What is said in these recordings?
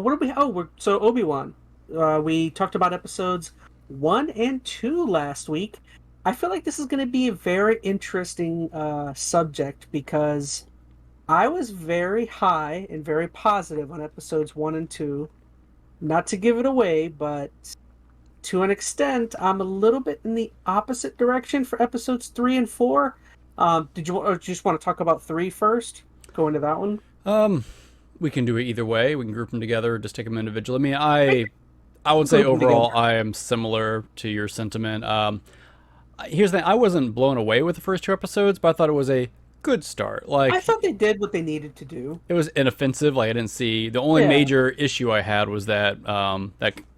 what did we? Oh, so Obi-Wan. We talked about episodes 1 and 2 last week. I feel like this is going to be a very interesting subject because I was very high and very positive on episodes 1 and 2. Not to give it away, but to an extent, I'm a little bit in the opposite direction for episodes 3 and 4. Did you just want to talk about 3 first? Go into that one. We can do it either way. We can group them together or just take them individually. I would say overall I am similar to your sentiment. Here's the thing: I wasn't blown away with the first 2 episodes, but I thought it was a good start. Like, I thought they did what they needed to do. it was inoffensive. Like, I didn't see the only major issue I had was that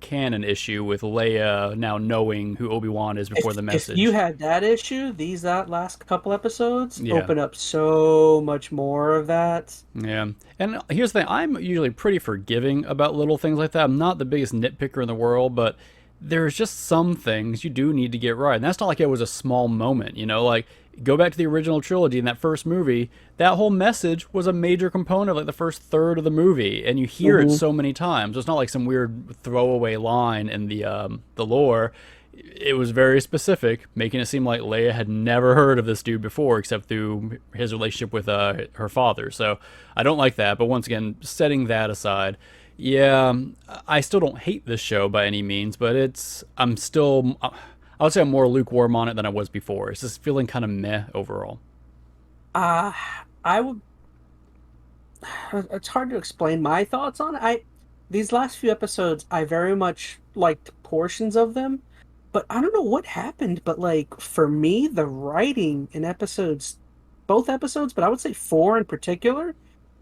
canon issue with Leia now knowing who Obi-Wan is before the message. If you had that issue, that last couple episodes open up so much more of that. Yeah. And here's the thing: I'm usually pretty forgiving about little things like that. I'm not the biggest nitpicker in the world, but there's just some things you do need to get right. And that's not like it was a small moment, like go back to the original trilogy in that first movie, that whole message was a major component of like the first third of the movie, and you hear it so many times. It's not like some weird throwaway line in the lore. It was very specific, making it seem like Leia had never heard of this dude before except through his relationship with her father. So I don't like that. But once again, setting that aside, yeah, I still don't hate this show by any means, but I would say I'm more lukewarm on it than I was before. It's just feeling kind of meh overall. I would. It's hard to explain my thoughts on it. These last few episodes, I very much liked portions of them, but I don't know what happened. But like for me, the writing in both episodes, but I would say 4 in particular,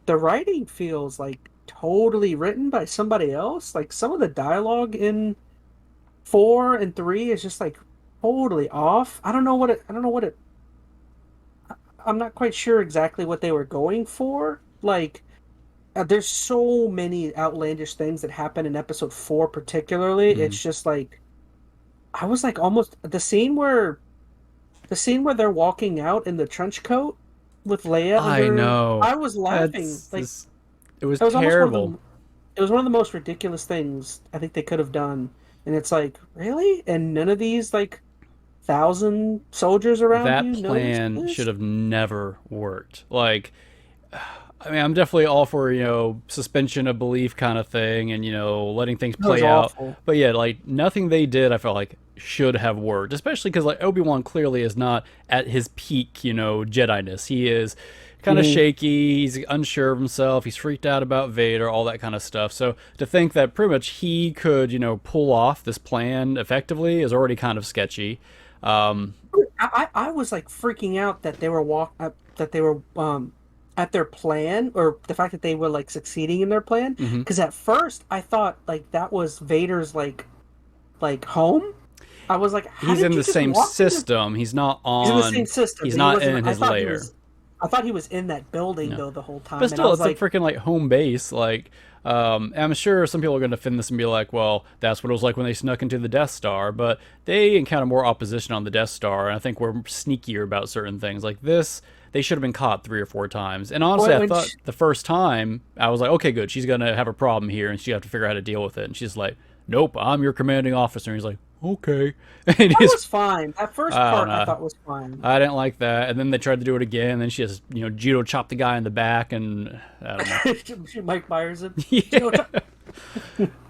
the writing feels like totally written by somebody else. Like some of the dialogue in 4 and 3 is just like totally off. I'm not quite sure exactly what they were going for. Like, there's so many outlandish things that happen in episode 4 particularly. It's just like, I was like almost the scene where they're walking out in the trench coat with Leia. I know. I was laughing. It was terrible. It was one of the most ridiculous things I think they could have done. And it's like, really? And none of these, 1,000 soldiers around that plan should have never worked. Like, I mean, I'm definitely all for, suspension of belief kind of thing and, letting things play out. Awful. But yeah, like, nothing they did, I felt like, should have worked. Especially because, like, Obi-Wan clearly is not at his peak, Jedi-ness. He is kind of shaky, he's unsure of himself, he's freaked out about Vader, all that kind of stuff. So to think that pretty much he could, pull off this plan effectively is already kind of sketchy. I was like freaking out that they were at their plan, or the fact that they were like succeeding in their plan. Because at first I thought like that was Vader's like home. I was like, he's in the same system. He's not on. He's in the same system. He's not in his lair. I thought he was in that building though the whole time. But still, it's like freaking like home base. Like, I'm sure some people are going to defend this and be like, well, that's what it was like when they snuck into the Death Star. But they encounter more opposition on the Death Star, and I think we're sneakier about certain things. Like this, they should have been caught 3 or 4 times. And honestly, I thought the first time, I was like, okay, good. She's going to have a problem here, and she have to figure out how to deal with it. And she's like, nope, I'm your commanding officer. And he's like, okay. That was fine. That first part I thought was fine. I didn't like that. And then they tried to do it again. And then she just, judo chopped the guy in the back. And I don't know. Mike Myers him. Yeah.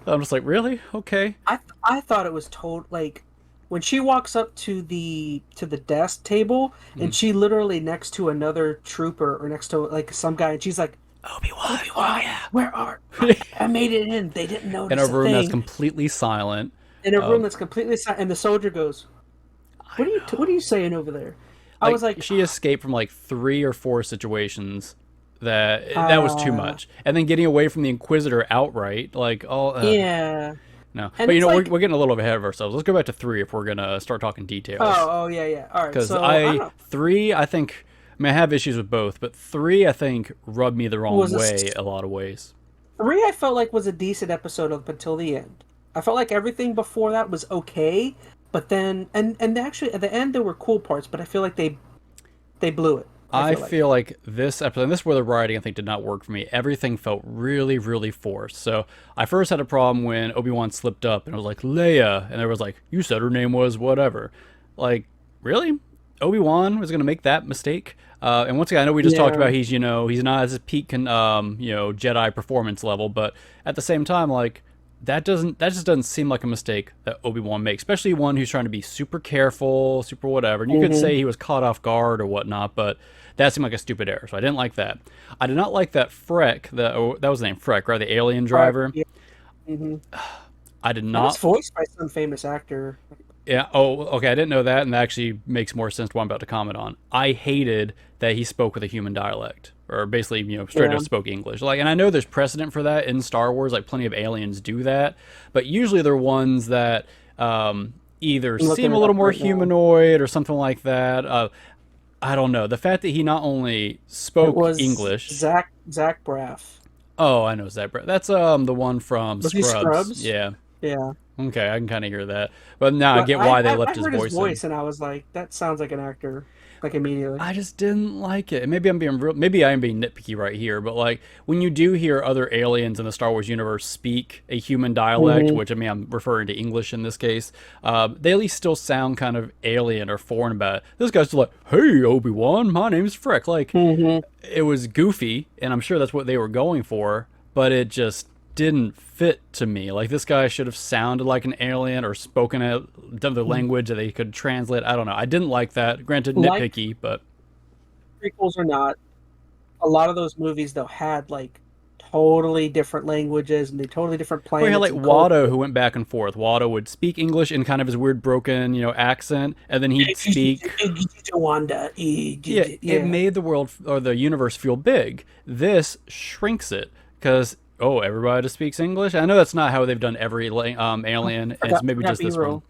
I'm just like, really? Okay. I thought it was like when she walks up to the desk table and she literally next to another trooper or next to like some guy, and she's like, Obi-Wan, yeah. Where are I made it in. They didn't notice. In a room that's completely silent. In a room that's completely silent, and the soldier goes, what are you saying over there? I was like, she escaped from like 3 or 4 situations that was too much, and then getting away from the Inquisitor outright, like yeah. No, and but like, we're getting a little ahead of ourselves. Let's go back to 3 if we're gonna start talking details. Oh yeah. All right. Because so, 3, I think. I mean, I have issues with both, but 3, I think, rubbed me the wrong way a lot of ways. 3, I felt like was a decent episode up until the end. I felt like everything before that was okay, but then and actually at the end there were cool parts, but I feel like they blew it. I feel like this episode, and this is where the writing I think did not work for me. Everything felt really, really forced. So I first had a problem when Obi-Wan slipped up and it was like Leia, and there was like, you said her name was whatever. Like, really? Obi-Wan was going to make that mistake? And once again, I know we just talked about he's he's not at his peak Jedi performance level, but at the same time, like that just doesn't seem like a mistake that Obi-Wan makes, especially one who's trying to be super careful, super whatever. And you could say he was caught off guard or whatnot, but that seemed like a stupid error, so I didn't like that. I did not like that Freck, that was the name, Freck, right? The alien driver. Yeah. Mm-hmm. I did not. It's voiced by some famous actor. Yeah. Oh, okay. I didn't know that, and that actually makes more sense to what I'm about to comment on. I hated that he spoke with a human dialect, or basically, straight up spoke English. Like, and I know there's precedent for that in Star Wars. Like, plenty of aliens do that, but usually they're ones that either seem a little more humanoid or something like that. I don't know. The fact that he not only spoke English. Zach Braff. Oh, I know Zach Braff. That's the one from Scrubs. Yeah. Yeah. Okay, I can kind of hear that, but now I get why they left his voice. And I was like, that sounds like an actor, like immediately. I just didn't like it. Maybe I'm being maybe I am being nitpicky right here, but like when you do hear other aliens in the Star Wars universe speak a human dialect, which I mean I'm referring to English in this case, they at least still sound kind of alien or foreign about it. This guy's just like, "Hey Obi-Wan, my name's Freck." Like it was goofy, and I'm sure that's what they were going for, but it just didn't fit to me. Like this guy should have sounded like an alien or spoken the language that they could translate. I don't know. I didn't like that. Granted, nitpicky, but prequels or not, a lot of those movies though had like totally different languages and they totally different planets. We had like Watto who went back and forth. Watto would speak English in kind of his weird broken, accent, and then he'd speak. It made the world or the universe feel big. This shrinks it because everybody just speaks English. I know that's not how they've done every alien. It's maybe just this one.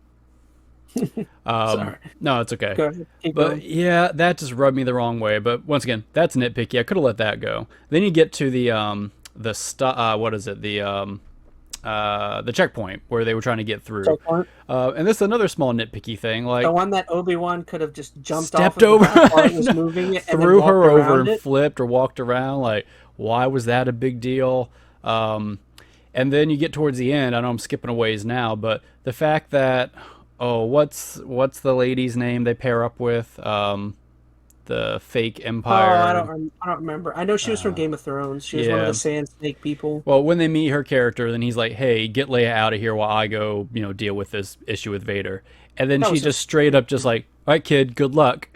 Sorry. No, it's okay. Go ahead. Keep but going. yeah, that just rubbed me the wrong way. But once again, that's nitpicky. I could have let that go. Then you get to the checkpoint where they were trying to get through. And this is another small nitpicky thing, like the one that Obi-Wan could have just jumped stepped off of over, and was moving it, and threw her over and it. flipped or walked around. Like, why was that a big deal? And then you get towards the end. I know I'm skipping a ways now, but the fact that what's the lady's name they pair up with? The fake Empire. I don't remember. I know she was from Game of Thrones. She was one of the Sand Snake people. Well, when they meet her character, then he's like, "Hey, get Leia out of here while I go, deal with this issue with Vader." And then she just straight up just like, "All right, kid, good luck."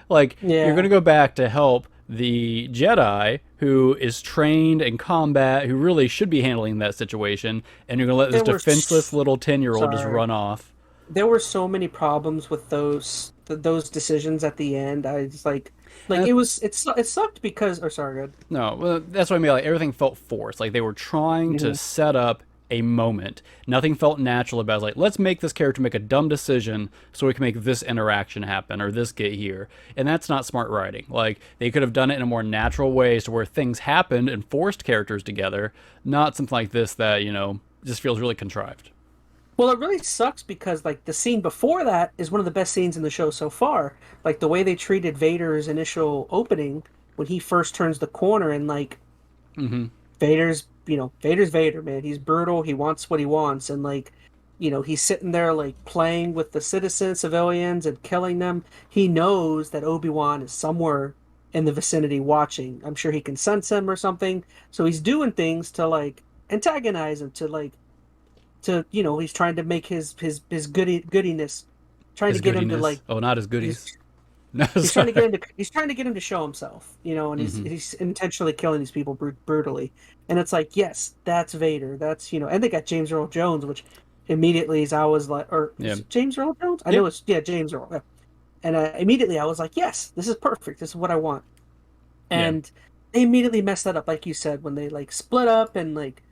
Like, you're gonna go back to help the Jedi who is trained in combat, who really should be handling that situation, and you're gonna let this defenseless little 10-year-old just run off. There were so many problems with those decisions at the end. I just like it sucked because good. No, well, that's what I mean. Like everything felt forced. Like they were trying to set up a moment. Nothing felt natural about it. It was like, let's make this character make a dumb decision so we can make this interaction happen or this get here. And that's not smart writing. Like they could have done it in a more natural way to where things happened and forced characters together, not something like this that, just feels really contrived. Well, it really sucks because like the scene before that is one of the best scenes in the show so far. Like the way they treated Vader's initial opening when he first turns the corner and like Vader's Vader, man. He's brutal. He wants what he wants. And like, he's sitting there like playing with the civilians and killing them. He knows that Obi-Wan is somewhere in the vicinity watching. I'm sure he can sense him or something. So he's doing things to like antagonize him, he's trying to make his goodiness, trying to get him to like. Oh, not his goodies. He's trying to get him to show himself, and he's intentionally killing these people brutally. And it's like, yes, that's Vader. That's and they got James Earl Jones, which immediately I was like, is it James Earl Jones? I know it's James Earl. Yeah. And immediately I was like, yes, this is perfect. This is what I want. And they immediately messed that up, like you said, when they like split up and like.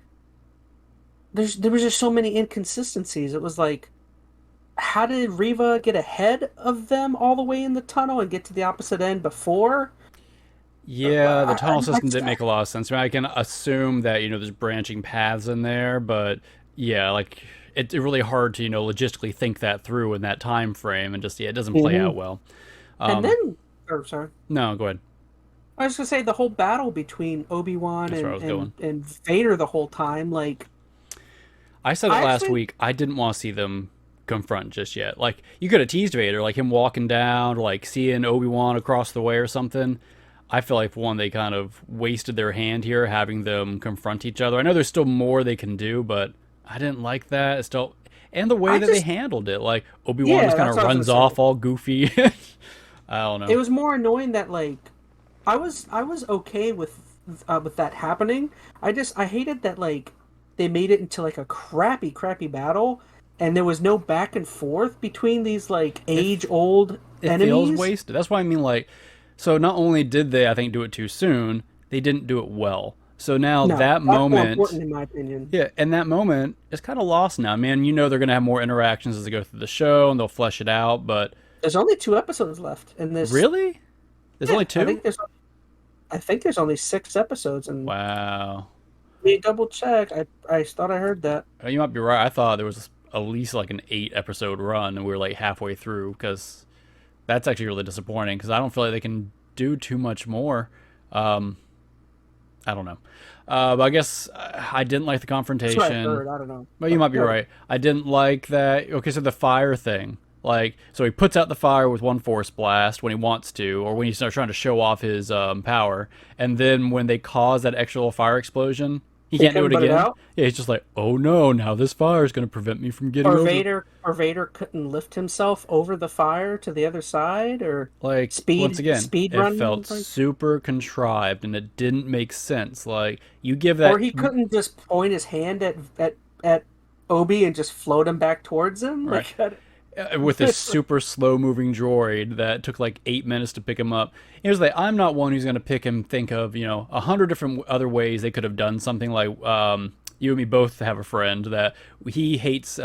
There was just so many inconsistencies. It was like, how did Reva get ahead of them all the way in the tunnel and get to the opposite end before? Yeah, the tunnel system didn't make a lot of sense. I mean, I can assume that, there's branching paths in there, but yeah, like it's really hard to, logistically think that through in that time frame and just, it doesn't play out well. And then, sorry. No, go ahead. I was gonna say the whole battle between Obi-Wan That's where I and was going. Vader the whole time, like I said it I last actually week. I didn't want to see them confront just yet. Like you could have teased Vader, like him walking down, or like seeing Obi-Wan across the way or something. I feel like for one, they kind of wasted their hand here, having them confront each other. I know there's still more they can do, but I didn't like that. It's still, and the way I that they just handled it, like Obi-Wan yeah, just kind that's of what I was gonna runs say. off all goofy. I don't It know. was more annoying that like I was okay with that happening. I hated that like they made it into like a crappy battle and there was no back and forth between these like If age-old it feels enemies. wasted. That's why I mean, like, so not only did they, I think, do it too soon, they didn't do it well. So now No, that that's more moment, important in my opinion. yeah, and that moment is kind of lost now. Man, you know they're gonna have more interactions as they go through the show and they'll flesh it out. But There's only 2 episodes left in this. really, there's Yeah, only two. I think there's only 6 episodes, and Wow, we double check. I thought I heard that. you might be right. I thought there was at least like an 8 episode run, and we were like halfway through because that's actually really disappointing because I don't feel like they can do too much more. Um, I don't know. But I guess I didn't like the That's what I confrontation. heard. I don't know, Well, you but might be no. right. I didn't like that. Okay, so the fire thing. Like, so he puts out the fire with one force blast when he wants to, or when he's trying to show off his power. And then when they cause that extra little fire explosion, he He can't do couldn't it put it again. out. Yeah, he's just like, oh no, now this fire is going to prevent me from getting over. Or Vader couldn't lift himself over the fire to the other side, or Like, once again, speed it run, felt like, super contrived and it didn't make sense. Like, you give or that. he couldn't just point his hand at Obi and just float him back towards him. Right. Like, With this super slow moving droid that took like 8 minutes to pick him up. It was like I'm not one who's going to pick him. Think of 100 different other ways they could have done something. Like you and me both have a friend that he hates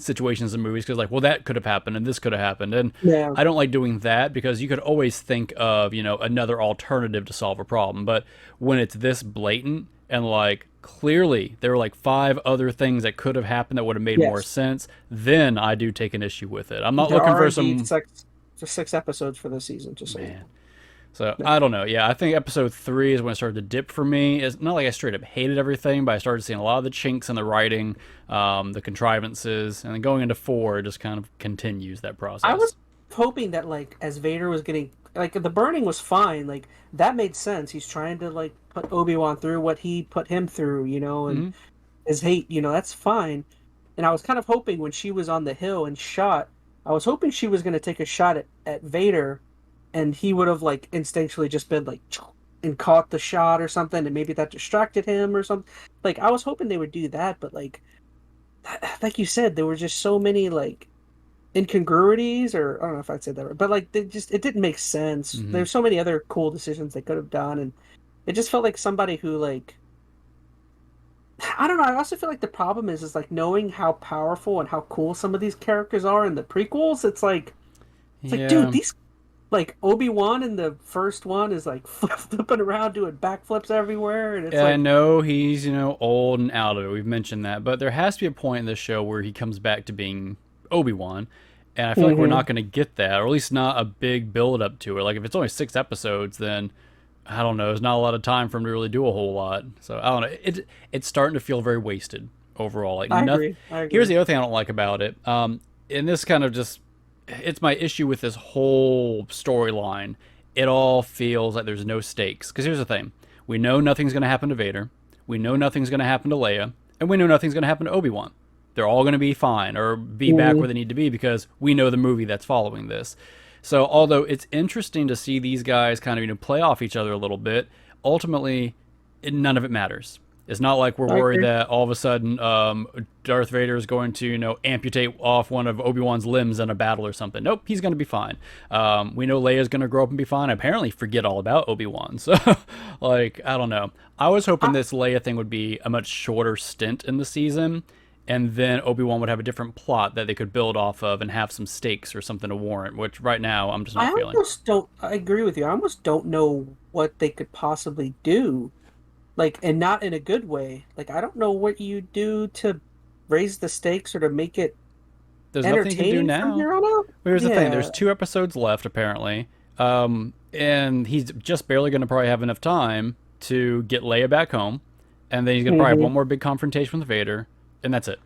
situations in movies because like well that could have happened and this could have happened and yeah, I don't like doing that because you could always think of another alternative to solve a problem. But when it's this blatant and like clearly there were like 5 other things that could have happened that would have made more yes, sense, then I do take an issue with it. I'm not there looking are for indeed some six episodes for this season. Just so you man. know. So Yeah. I don't know. Yeah, I think episode 3 is when it started to dip for me. It's not like I straight up hated everything, but I started seeing a lot of the chinks in the writing, the contrivances, and then going into 4 it just kind of continues that I process. was hoping that like as Vader was getting like the burning was fine, like that made sense. He's trying to like put Obi-Wan through what he put him through, and Hmm. his hate, that's fine. And I was kind of hoping when she was on the hill and shot, I was hoping she was going to take a shot at Vader and he would have like instinctually just been like and caught the shot or something and maybe that distracted him or something. Like I was hoping they would do that, but like you said, there were just so many like incongruities, or I don't know if I'd say that right, but like it didn't make sense. Hmm. There's so many other cool decisions they could have done, and it just felt like somebody who like I don't know. I also feel like the problem is like knowing how powerful and how cool some of these characters are in the prequels. It's like dude, Yeah. these like Obi-Wan in the first one is like flipping around doing backflips everywhere, and it's I like know he's, old and out of it. We've mentioned that. But there has to be a point in this show where he comes back to being Obi-Wan. And I feel like we're mhm. not going to get that, or at least not a big build up to it. Like, if it's only 6 episodes, then I don't know. There's not a lot of time for him to really do a whole lot. So, I don't know. It's starting to feel very wasted overall. Like, I nothing. agree. I Here's agree. the other thing I don't like about it. And this kind of just it's my issue with this whole storyline. It all feels like there's no stakes. Because here's the thing: we know nothing's going to happen to Vader, we know nothing's going to happen to Leia, and we know nothing's going to happen to Obi-Wan. They're all going to be fine or be back Mhm. where they need to be because we know the movie that's following this. So although it's interesting to see these guys kind of play off each other a little bit, ultimately none of it matters. It's not like we're I worried agree. that all of a sudden Darth Vader is going to, amputate off one of Obi-Wan's limbs in a battle or something. Nope, he's going to be fine. We know Leia's going to grow up and be fine. Apparently, forget all about Obi-Wan. So, like, I don't know. I was hoping I, this Leia thing would be a much shorter stint in the season, and then Obi-Wan would have a different plot that they could build off of and have some stakes or something to warrant. Which right now I'm just I not feeling. almost don't. I agree with you. I almost don't know what they could possibly do, like, and not in a good way. Like, I don't know what you do to raise the stakes or to make it There's nothing you can do entertaining from now. here on out. Here's the thing: there's Yeah, 2 episodes left apparently. And he's just barely going to probably have enough time to get Leia back home, and then he's going to probably have one more big confrontation with Vader, and that's it.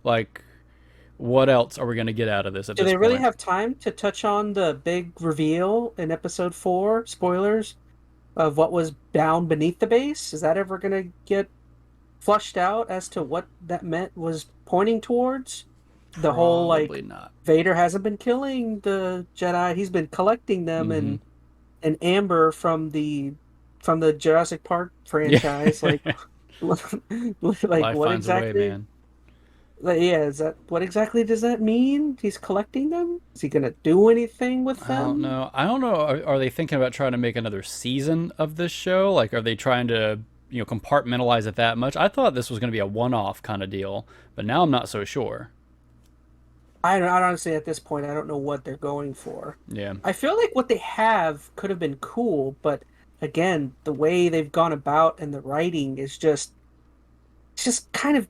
Like, what else are we going to get out of this at Do this they really point? have time to touch on the big reveal in episode 4, spoilers, of what was down beneath the base? Is that ever going to get flushed out as to what that meant was pointing towards? The whole, Probably like, not. Vader hasn't been killing the Jedi, he's been collecting them Mm-hmm. and amber from the Jurassic Park Yeah. franchise. Like, like Life what finds a way, exactly? man. Like, yeah, is that what exactly does that mean? He's collecting them? Is he gonna do anything with I don't them? know. I don't know. Are they thinking about trying to make another season of this show? Like, are they trying to, compartmentalize it that much? I thought this was going to be a one-off kind of deal, but now I'm not so sure. I honestly, at this point, I don't know what they're going for. Yeah. I feel like what they have could have been cool, but again, the way they've gone about and the writing is just it's just kind of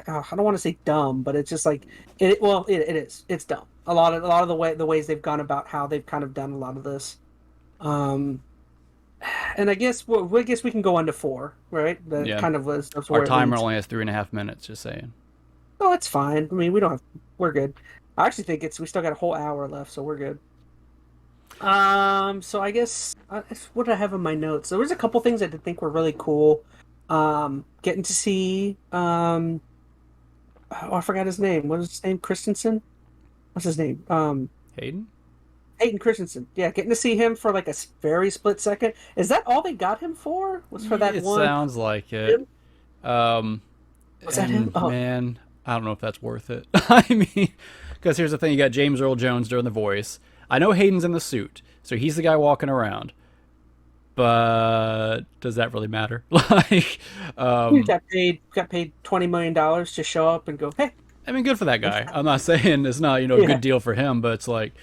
I don't want to say dumb, but it's just like it. Well, it is. It's dumb. A lot of the ways they've gone about how they've kind of done a lot of this. Um, and I guess we can go on to 4, right? That Yeah. kind of was that's Our where it timer leads. only has 3.5 minutes. Just saying. Oh, it's fine. I mean, we don't have. We're good. I actually think we still got a whole hour left, so we're good. So I guess what did I have in my notes? There was a couple things I did think were really cool. Getting to see oh, I forgot his name. What was his name? Christensen? What's his name? Hayden. Hayden Christensen. Yeah, getting to see him for like a very split second. Is that all they got him for? Was for that It one? sounds like it. Um, Was that him? and Oh, man, I don't know if that's worth it. I mean, because here's the thing: you got James Earl Jones doing the voice. I know Hayden's in the suit, so he's the guy walking around. But does that really matter? Like, he got paid $20 million to show up and go, hey, I mean, good for that I'm guy. I'm not saying it's not, a yeah. good deal for him, but it's like,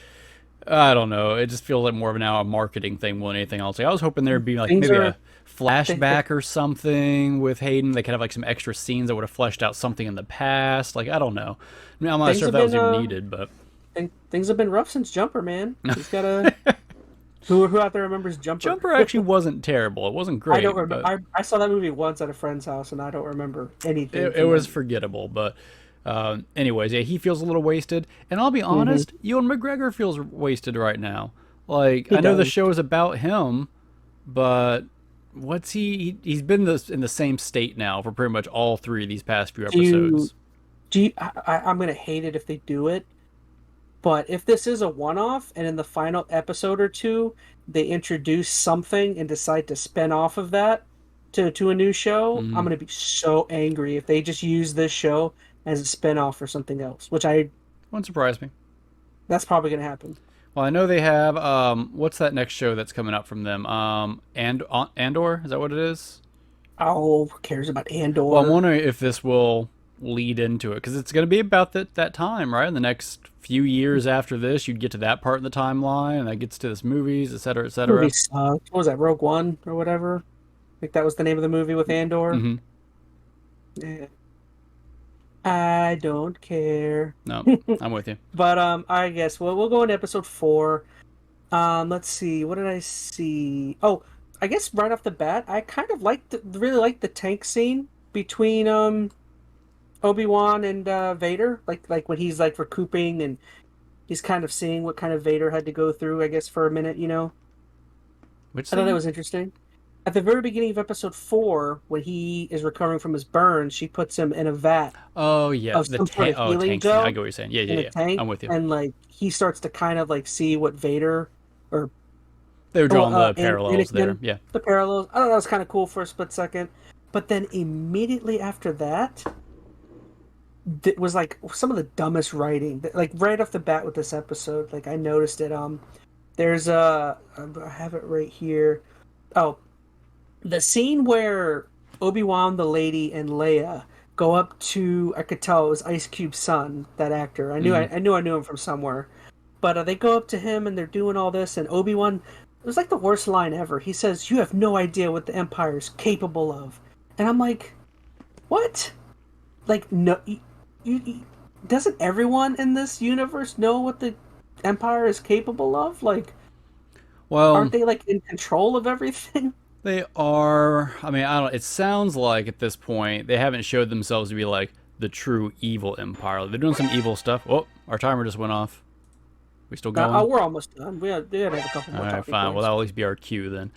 I don't know. It just feels like more of now a marketing thing more than anything else. Like, I was hoping there'd be like Things maybe are a flashback or something with Hayden. They could have like some extra scenes that would have fleshed out something in the past. Like, I don't know. I mean, I'm not things sure if have that was been even needed, but things have been rough since Jumper, man. He's got a who out there remembers Jumper? Jumper actually wasn't terrible. It wasn't I don't great, remember. but I saw that movie once at a friend's house, and I don't remember anything it from was that. forgettable. But anyways, yeah, he feels a little wasted. And I'll be Hmm. honest, Ewan McGregor feels wasted right now. Like, He I know the does. show is about him, but what's he's been in the same state now for pretty much all 3 of these past few Do you? episodes. I'm gonna hate it if they do it. But if this is a one-off, and in the final episode or two they introduce something and decide to spin off of that to a new show, I'm Mm, gonna be so angry if they just use this show as a spin-off or something else. Which I wouldn't surprise me. That's probably gonna happen. Well, I know they have what's that next show that's coming up from them? Andor, is that what it is? Oh, who cares about Well, I'm Andor? wondering if this will lead into it because it's going to be about that time, right? In the next few years after this, you'd get to that part in the timeline, and that gets to this movies, et cetera, et Movie cetera. sucked. What was that? Rogue One or whatever. I think that was the name of the movie with Andor. Mm-hmm. Eh, I don't care. No, I'm with you. But I guess we'll go into episode 4. Let's see. What did I see? Oh, I guess right off the bat, I kind of really liked the tank scene between Obi-Wan and Vader. Like when he's like recouping and he's kind of seeing what kind of Vader had to go through, I guess, for a minute. Which I thought that scene? was interesting. At the very beginning of episode 4, when he is recovering from his burns, she puts him in a vat Oh yeah, of the some sort tank. of Oh, healing tank scene. I gel get what you're saying. Yeah, in yeah, a yeah. tank, I'm with you. and like he starts to kind of like see what Vader or They were drawing the parallels there. Anakin, Yeah. the parallels. I thought that was kind of cool for a split second, but then immediately after that, it was like some of the dumbest writing. Like right off the bat with this episode, like I noticed it. There's I have it right here. Oh, the scene where Obi-Wan, the lady, and Leia go up to, I could tell it was Ice Cube's son, that actor. Mm-hmm. I knew him from somewhere. But they go up to him and they're doing all this, and Obi-Wan, it was like the worst line ever. He says, "You have no idea what the Empire is capable of," and I'm like, "What? Like no, doesn't everyone in this universe know what the Empire is capable of?" Like, Well, Aren't they like in control of everything? they are. I mean, I don't. It sounds like at this point they haven't showed themselves to be like the true evil empire. They're doing some evil stuff. Oh, our timer just went off. We still going? We're almost done. We had to have a couple All more right, talking fine. Well, points. that'll at least be our cue then.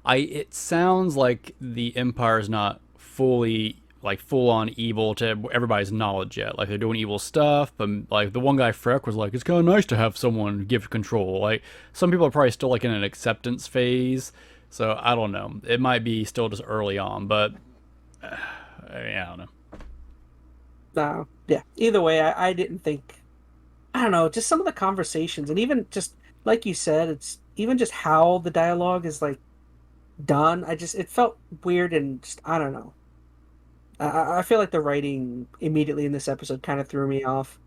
It sounds like the empire is not fully like full on evil to everybody's knowledge yet. Like they're doing evil stuff, but like the one guy Freck was like, it's kind of nice to have someone give control. Like some people are probably still like in an acceptance phase. So I don't know. It might be still just early on, but I don't know. Yeah. Either way, I didn't think. I don't know. Just some of the conversations, and even just like you said, it's even just how the dialogue is like done. It felt weird and just I don't know. I feel like the writing immediately in this episode kind of threw me off.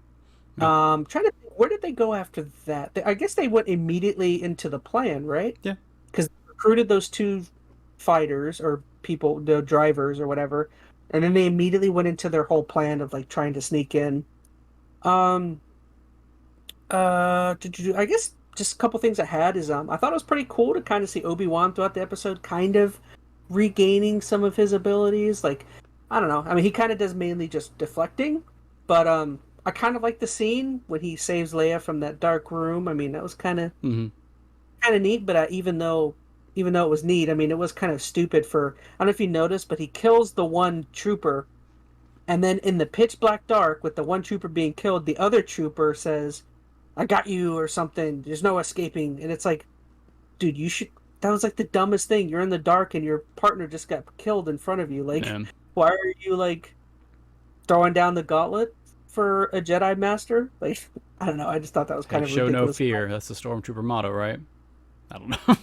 No. Trying to think, where did they go after that? I guess they went immediately into the plan, right? Yeah. Because they recruited those two fighters or people, the drivers or whatever, and then they immediately went into their whole plan of like trying to sneak in. Um, I guess just a couple things I had is I thought it was pretty cool to kind of see Obi-Wan throughout the episode, kind of regaining some of his abilities. Like, I don't know. I mean, he kind of does mainly just deflecting, but I kind of like the scene when he saves Leia from that dark room. I mean, that was Mm-hmm. kind of neat. But even though it was neat, I mean, it was kind of stupid for. I don't know if you noticed, but he kills the one trooper, and then in the pitch black dark, with the one trooper being killed, the other trooper says, "I got you" or something. There's no escaping, and it's like, dude, you should. That was like the dumbest thing. You're in the dark, and your partner just got killed in front of you. Like, Yeah. why are you like throwing down the gauntlet for a Jedi Master? Like, I don't know. I just thought that was Hey, kind of show no ridiculous. fear. That's the Stormtrooper motto, right? I don't know.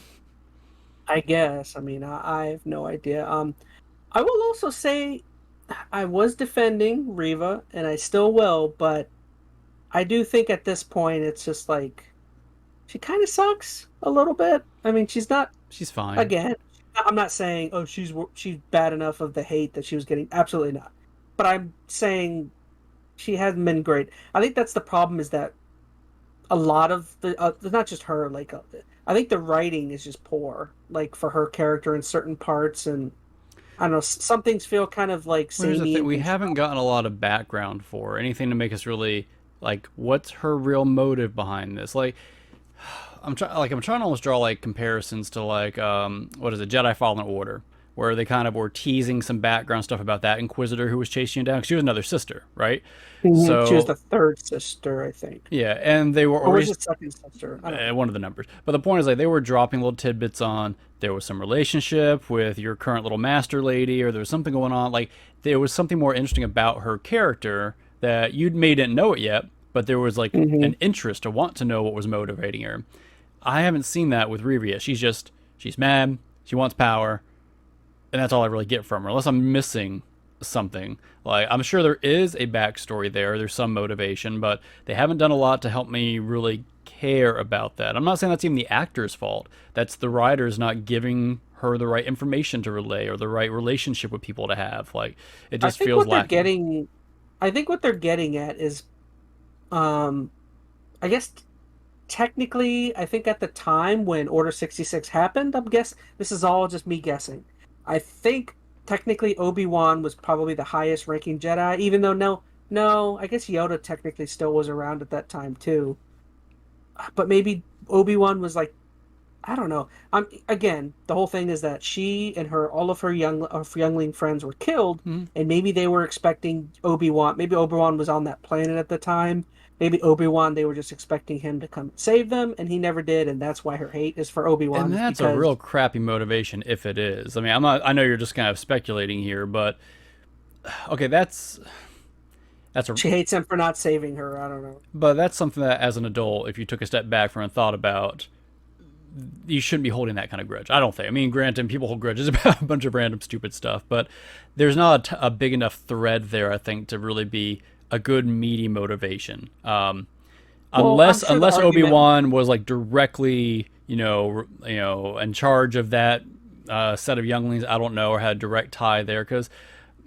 I guess. I mean, I have no idea. I will also say I was defending Riva, and I still will, but I do think at this point it's just like she kind of sucks a little bit. I mean, she's not. She's fine. Again, I'm not saying she's bad enough of the hate that she was getting. Absolutely not. But I'm saying she hasn't been great. I think that's the problem is that a lot of the not just her like I think the writing is just poor like for her character in certain parts and I don't know some things feel kind of like Well, here's the samey thing: and we haven't gotten a lot of background for her, anything to make us really like what's her real motive behind this. Like, I'm trying to almost draw like comparisons to like what is it, Jedi Fallen Order, where they kind of were teasing some background stuff about that Inquisitor who was chasing you down because she was another sister, right? she was So the third sister I think yeah, and they were or was always it second sister I don't know. one of the numbers. But the point is like they were dropping little tidbits on there was some relationship with your current little master lady, or there was something going on. Like there was something more interesting about her character that you maybe didn't know it yet, but there was like Mm-hmm. an interest to want to know what was motivating her. I haven't seen that with Riri yet. She's mad, she wants power, and that's all I really get from her. Unless I'm missing something. Like I'm sure there is a backstory there. There's some motivation, but they haven't done a lot to help me really care about that. I'm not saying that's even the actor's fault. That's the writers not giving her the right information to relay or the right relationship with people to have. Like it I just think feels what they're lacking. getting I think what they're getting at is um I guess technically, I think at the time when Order 66 happened, I'm guess this is all just me guessing. I think technically Obi-Wan was probably the highest ranking Jedi, even though no, I guess Yoda technically still was around at that time too. But maybe Obi-Wan was like I don't know. Again, the whole thing is that she and her all of her youngling friends were killed, Mm-hmm. and maybe they were expecting Obi-Wan. Maybe Obi-Wan was on that planet at the time. Maybe Obi-Wan they were just expecting him to come save them, and he never did, and that's why her hate is for Obi-Wan. And Is that's a real because crappy motivation if it is. I mean, I'm not. I know you're just kind of speculating here, but okay, that's a she hates him for not saving her. I don't know. but that's something that as an adult, if you took a step back from and thought about, you shouldn't be holding that kind of grudge. I don't think. I mean, granted, people hold grudges about a bunch of random stupid stuff, but there's not a big enough thread there, I think, to really be a good meaty motivation. Well, I'm sure the Unless Obi argument. Wan was like directly, in charge of that set of younglings. I don't know, or had a direct tie there because.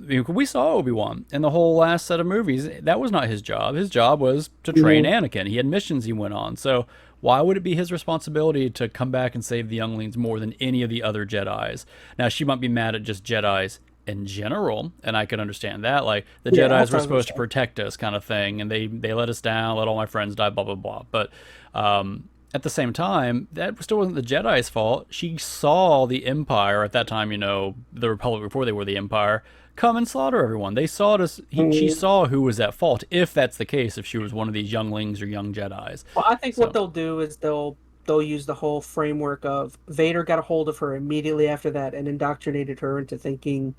We saw Obi-Wan in the whole last set of movies. That was not his job. His job was to train Mhm. Anakin. He had missions he went on. So why would it be his responsibility to come back and save the younglings more than any of the other Jedis? Now, she might be mad at just Jedis in general, and I could understand that. Like, the Jedis were supposed to protect us, kind of thing, and they let us down, let all my friends die, blah, blah, blah. But at the same time, that still wasn't the Jedi's fault. She saw the Empire at that time, the Republic before they were the Empire, come and slaughter everyone. They saw it as she saw who was at fault, if that's the case, if she was one of these younglings or young Jedis. Well, I think what they'll do is they'll use the whole framework of Vader got a hold of her immediately after that and indoctrinated her into thinking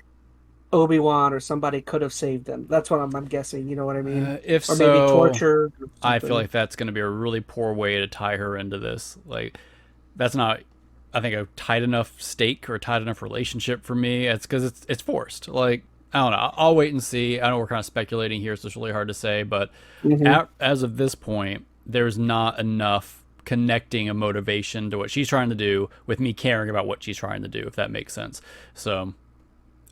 Obi-Wan or somebody could have saved them. That's what I'm guessing. You know what I mean? If or so, maybe torture. I feel like that's going to be a really poor way to tie her into this. Like, that's not, I think, a tight enough stake or a tight enough relationship for me. It's because it's forced. Like, I don't know. I'll wait and see. I know we're kind of speculating here, so it's really hard to say. But as of this point, there's not enough connecting a motivation to what she's trying to do with me caring about what she's trying to do, if that makes sense. So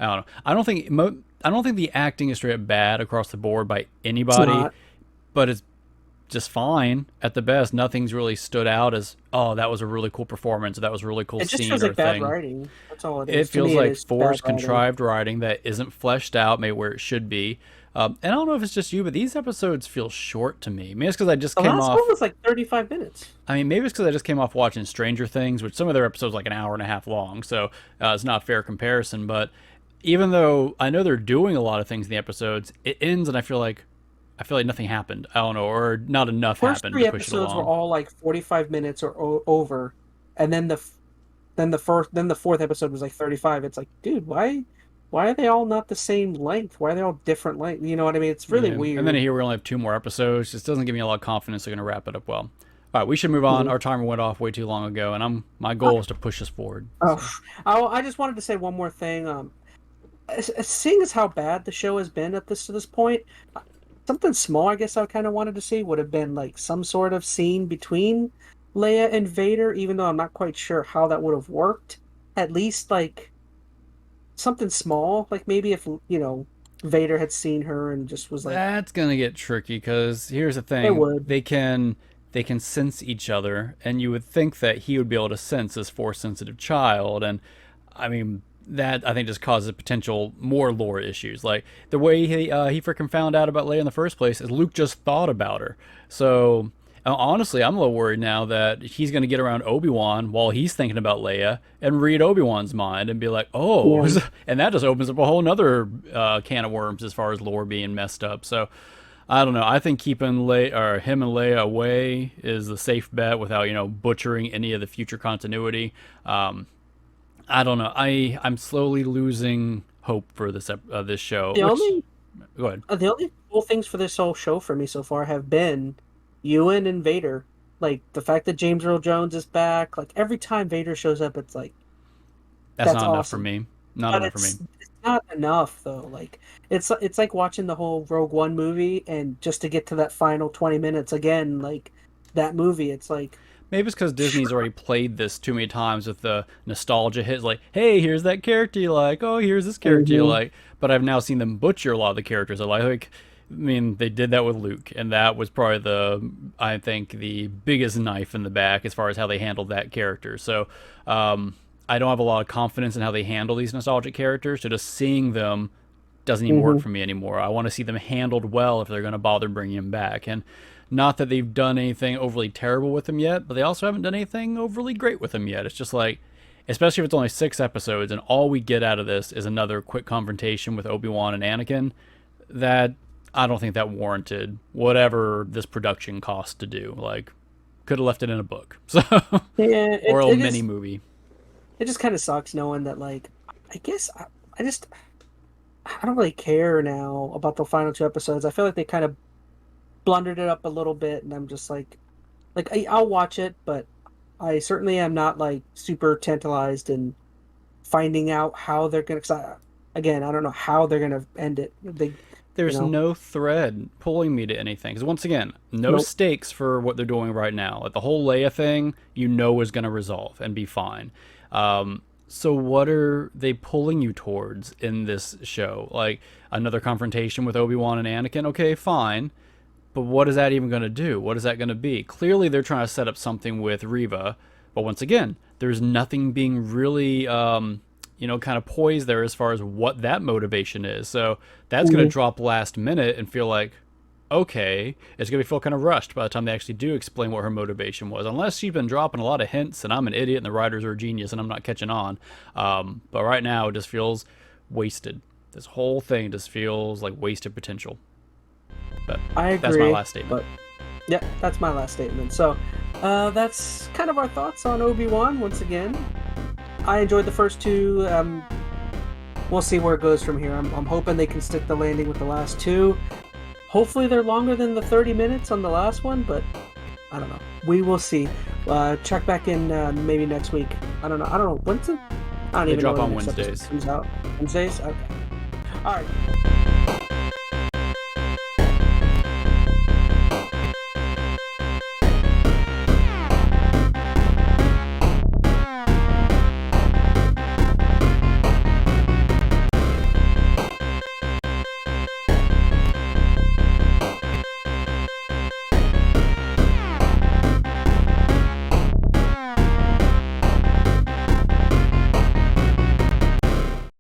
I don't know. I don't think the acting is straight up bad across the board by anybody, but it's just fine at the best. Nothing's really stood out as, oh, that was a really cool performance, or that was a really cool scene. It just feels like bad writing. That's all it is. It feels like forced, contrived writing that isn't fleshed out, maybe where it should be. And I don't know if it's just you, but these episodes feel short to me. Maybe it's because I just came off. The last one was like 35 minutes. I mean, maybe it's because I just came off watching Stranger Things, which some of their episodes are like an hour and a half long, so it's not a fair comparison. But even though I know they're doing a lot of things in the episodes, it ends and I feel like nothing happened. I don't know, or not enough happened to push it along. First 3 episodes were all like 45 minutes or over, and then the fourth episode was like 35. It's like, dude, why are they all not the same length? Why are they all different length? You know what I mean? It's really weird. And then here we only have 2 more episodes. Just doesn't give me a lot of confidence they're going to wrap it up well. All right, we should move on. Our timer went off way too long ago, and my goal is to push us forward. I just wanted to say one more thing. Seeing as how bad the show has been to this point, something small I guess I kind of wanted to see would have been like some sort of scene between Leia and Vader, even though I'm not quite sure how that would have worked. At least like something small, like maybe if Vader had seen her and just was like, that's gonna get tricky, because here's the thing: they can sense each other, and you would think that he would be able to sense this force sensitive child, and I mean, that I think just causes potential more lore issues. Like the way he freaking found out about Leia in the first place is Luke just thought about her. So honestly, I'm a little worried now that he's going to get around Obi-Wan while he's thinking about Leia and read Obi-Wan's mind and be like, oh, and that just opens up a whole nother can of worms as far as lore being messed up. So I don't know. I think keeping him and Leia away is the safe bet without butchering any of the future continuity. I don't know. I'm slowly losing hope for this show. Go ahead. The only cool things for this whole show for me so far have been Ewan and Vader. Like the fact that James Earl Jones is back. Like every time Vader shows up, it's like that's not enough for me. Not enough for me. It's not enough though. Like it's like watching the whole Rogue One movie, and just to get to that final 20 minutes again, like that movie, it's like. Maybe it's because Disney's already played this too many times with the nostalgia hits, like, hey, here's that character you like, oh, here's this character you like. But I've now seen them butcher a lot of the characters I like. I mean, they did that with Luke, and that was probably I think, the biggest knife in the back as far as how they handled that character. So I don't have a lot of confidence in how they handle these nostalgic characters, so just seeing them doesn't even work for me anymore. I want to see them handled well if they're going to bother bringing them back. And not that they've done anything overly terrible with them yet, but they also haven't done anything overly great with them yet. It's just like, especially if it's only 6 episodes and all we get out of this is another quick confrontation with Obi-Wan and Anakin, that I don't think that warranted whatever this production cost to do. Like, could have left it in a book. So, or a mini movie. It just kind of sucks knowing that, like, I guess I don't really care now about the final 2 episodes. I feel like they kind of blundered it up a little bit, and I'm just like I'll watch it, but I certainly am not like super tantalized in finding out how they're gonna. I don't know how they're gonna end it. There's no thread pulling me to anything. Because once again, no stakes for what they're doing right now. Like the whole Leia thing, is going to resolve and be fine. So what are they pulling you towards in this show? Like another confrontation with Obi-Wan and Anakin? Okay, fine. But what is that even going to do? What is that going to be? Clearly, they're trying to set up something with Reva, but once again, there's nothing being really, kind of poised there as far as what that motivation is. So that's going to drop last minute and feel like, okay, it's going to feel kind of rushed by the time they actually do explain what her motivation was. Unless she's been dropping a lot of hints and I'm an idiot and the writers are a genius and I'm not catching on. But right now, it just feels wasted. This whole thing just feels like wasted potential. But I agree. that's my last statement. Yeah, that's my last statement. So that's kind of our thoughts on Obi-Wan once again. I enjoyed the first two. We'll see where it goes from here. I'm hoping they can stick the landing with the last two. Hopefully they're longer than the 30 minutes on the last one, but I don't know. We will see. Check back in maybe next week. I don't know. When's it? I don't even know when the next episode comes out. Wednesdays? Okay. All right.